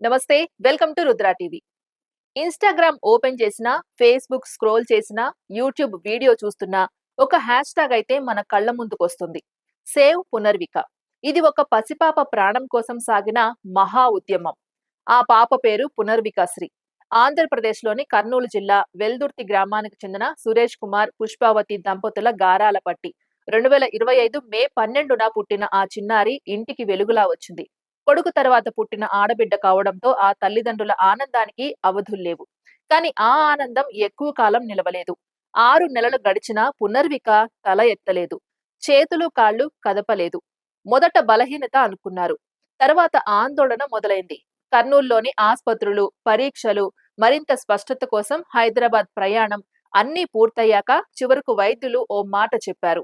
నమస్తే, welcome to Rudra TV. Instagram open చేసినా, Facebook scroll చేసినా, యూట్యూబ్ వీడియో చూస్తున్నా ఒక హ్యాష్ ట్యాగ్ అయితే మన కళ్ళ ముందుకొస్తుంది. సేవ్ పునర్విక. ఇది ఒక పసిపాప ప్రాణం కోసం సాగిన మహా ఉద్యమం. ఆ పాప పేరు పునర్వికశ్రీ. ఆంధ్రప్రదేశ్‌లోని కర్నూలు జిల్లా వెల్దుర్తి గ్రామానికి చెందిన సురేష్ కుమార్, పుష్పావతి దంపతుల గారాల పట్టి. 2025 మే 12న పుట్టిన ఆ చిన్నారి ఇంటికి వెలుగులా వచ్చింది. కొడుకు తర్వాత పుట్టిన ఆడబిడ్డ కావడంతో ఆ తల్లిదండ్రుల ఆనందానికి అవధుల్లేవు. కానీ ఆ ఆనందం ఎక్కువ కాలం నిలవలేదు. 6 నెలలు గడిచినా పునర్విక తల ఎత్తలేదు. చేతులు కాళ్ళు కదపలేదు. మొదట బలహీనత అనుకున్నారు. తర్వాత ఆందోళన మొదలైంది. కర్నూలులోని ఆస్పత్రులు, పరీక్షలు, మరింత స్పష్టత కోసం హైదరాబాద్ ప్రయాణం అన్నీ పూర్తయ్యాక చివరకు వైద్యులు ఓ మాట చెప్పారు.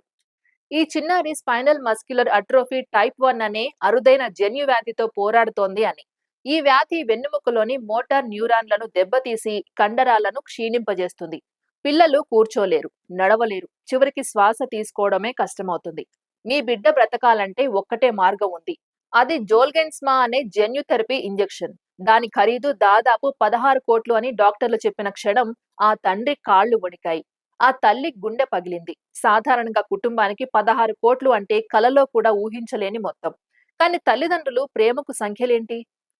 ఈ చిన్నారి స్పైనల్ మస్క్యులర్ అట్రోఫీ టైప్ 1 అనే అరుదైన జన్యు వ్యాధితో పోరాడుతోంది అని. ఈ వ్యాధి వెన్నెముకలోని మోటార్ న్యూరాన్లను దెబ్బతీసి కండరాలను క్షీణింపజేస్తుంది. పిల్లలు కూర్చోలేరు, నడవలేరు, చివరికి శ్వాస తీసుకోవడమే కష్టమవుతుంది. మీ బిడ్డ బ్రతకాలంటే ఒక్కటే మార్గం ఉంది. అది జోల్గెన్స్మా అనే జన్యు థెరపీ ఇంజెక్షన్. దాని ఖరీదు దాదాపు 16 కోట్లు అని డాక్టర్లు చెప్పిన క్షణం ఆ తండ్రి కాళ్లు వణికాయి. ఆ తల్లి గుండె పగిలింది. సాధారణంగా కుటుంబానికి 16 కోట్లు అంటే కలలో కూడా ఊహించలేని మొత్తం. కానీ తల్లిదండ్రులు ప్రేమకు సంఖ్యలేంటి?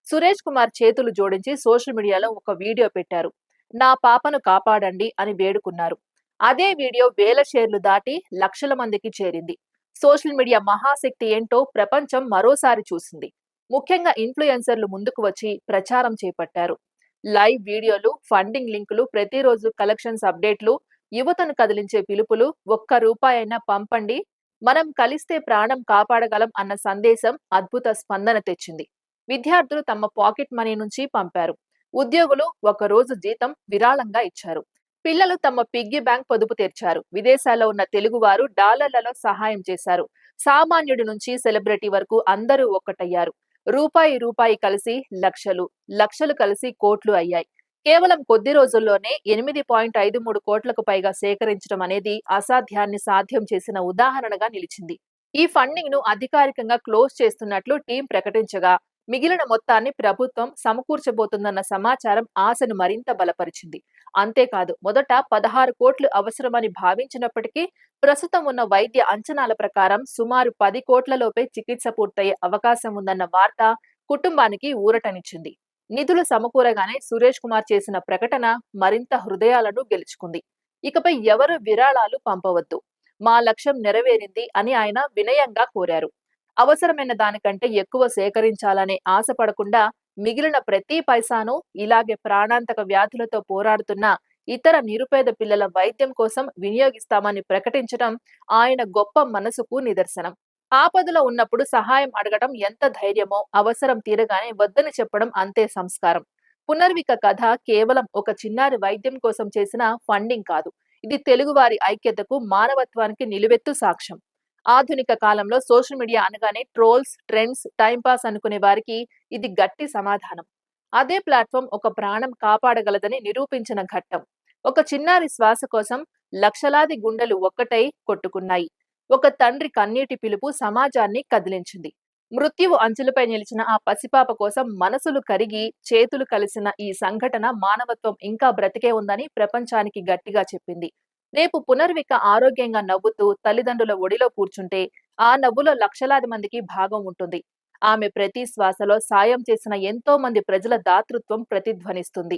సురేష్ కుమార్ చేతులు జోడించి సోషల్ మీడియాలో ఒక వీడియో పెట్టారు. నా పాపను కాపాడండి అని వేడుకున్నారు. అదే వీడియో వేల షేర్లు దాటి లక్షల మందికి చేరింది. సోషల్ మీడియా మహాశక్తి ఏంటో ప్రపంచం మరోసారి చూసింది. ముఖ్యంగా ఇన్‌ఫ్లుయెన్సర్లు ముందుకు వచ్చి ప్రచారం చేపట్టారు. లైవ్ వీడియోలు, ఫండింగ్ లింకులు, ప్రతిరోజు కలెక్షన్స్ అప్డేట్లు, యువతను కదిలించే పిలుపులు, ఒక్క రూపాయైనా పంపండి, మనం కలిస్తే ప్రాణం కాపాడగలం అన్న సందేశం అద్భుత స్పందన తెచ్చింది. విద్యార్థులు తమ పాకెట్ మనీ నుంచి పంపారు. ఉద్యోగులు ఒక రోజు జీతం విరాళంగా ఇచ్చారు. పిల్లలు తమ పిగ్గీ బ్యాంక్ పొదుపు తెరిచారు. విదేశాల్లో ఉన్న తెలుగువారు డాలర్లలో సహాయం చేశారు. సామాన్యుడి నుంచి సెలబ్రిటీ వరకు అందరూ ఒక్కటయ్యారు. రూపాయి రూపాయి కలిసి లక్షలు, లక్షలు కలిసి కోట్లు అయ్యాయి. కేవలం కొద్ది రోజుల్లోనే 8.53 కోట్లకు పైగా సేకరించడం అనేది అసాధ్యాన్ని సాధ్యం చేసిన ఉదాహరణగా నిలిచింది. ఈ ఫండింగ్ ను అధికారికంగా క్లోజ్ చేస్తున్నట్లు టీం ప్రకటించగా, మిగిలిన మొత్తాన్ని ప్రభుత్వం సమకూర్చబోతుందన్న సమాచారం ఆశను మరింత బలపరిచింది. అంతేకాదు, మొదట 16 కోట్లు అవసరమని భావించినప్పటికీ ప్రస్తుతం ఉన్న వైద్య అంచనాల ప్రకారం సుమారు 10 కోట్లలోపే చికిత్స పూర్తయ్యే అవకాశం ఉందన్న వార్త కుటుంబానికి ఊరటనిచ్చింది. నిధులు సమకూరగానే సురేష్ కుమార్ చేసిన ప్రకటన మరింత హృదయాలను గెలుచుకుంది. ఇకపై ఎవరు విరాళాలు పంపవద్దు, మా లక్ష్యం నెరవేరింది అని ఆయన వినయంగా కోరారు. అవసరమైన దానికంటే ఎక్కువ సేకరించాలనే ఆశపడకుండా మిగిలిన ప్రతి పైసాను ఇలాగే ప్రాణాంతక వ్యాధులతో పోరాడుతున్న ఇతర నిరుపేద పిల్లల వైద్యం కోసం వినియోగిస్తామని ప్రకటించడం ఆయన గొప్ప మనసుకు నిదర్శనం. ఆపదలో ఉన్నప్పుడు సహాయం అడగటం ఎంత ధైర్యమో, అవసరం తీరగానే వద్దని చెప్పడం అంతే సంస్కారం. పునర్విక కథ కేవలం ఒక చిన్నారి వైద్యం కోసం చేసిన ఫండింగ్ కాదు. ఇది తెలుగువారి ఐక్యతకు, మానవత్వానికి నిలువెత్తు సాక్ష్యం. ఆధునిక కాలంలో సోషల్ మీడియా అనగానే ట్రోల్స్, ట్రెండ్స్, టైంపాస్ అనుకునే వారికి ఇది గట్టి సమాధానం. అదే ప్లాట్ఫామ్ ఒక ప్రాణం కాపాడగలదని నిరూపించిన ఘట్టం. ఒక చిన్నారి శ్వాస కోసం లక్షలాది గుండెలు ఒక్కటై కొట్టుకున్నాయి. ఒక తండ్రి కన్నీటి పిలుపు సమాజాన్ని కదిలించింది. మృత్యువు అంచులపై నిలిచిన ఆ పసిపాప కోసం మనసులు కరిగి చేతులు కలిసిన ఈ సంఘటన మానవత్వం ఇంకా బ్రతికే ఉందని ప్రపంచానికి గట్టిగా చెప్పింది. రేపు పునర్విక ఆరోగ్యంగా నవ్వుతూ తల్లిదండ్రుల ఒడిలో కూర్చుంటే ఆ నవ్వులో లక్షలాది మందికి భాగం ఉంటుంది. ఆమె ప్రతి శ్వాసలో సాయం చేసిన ఎంతో మంది ప్రజల దాతృత్వం ప్రతిధ్వనిస్తుంది.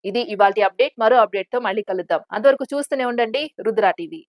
ఇది ఇవాల్టి అప్డేట్. మరో అప్డేట్ తో మళ్ళీ కలుద్దాం. అంతవరకు చూస్తూనే ఉండండి రుద్రా టీవీ.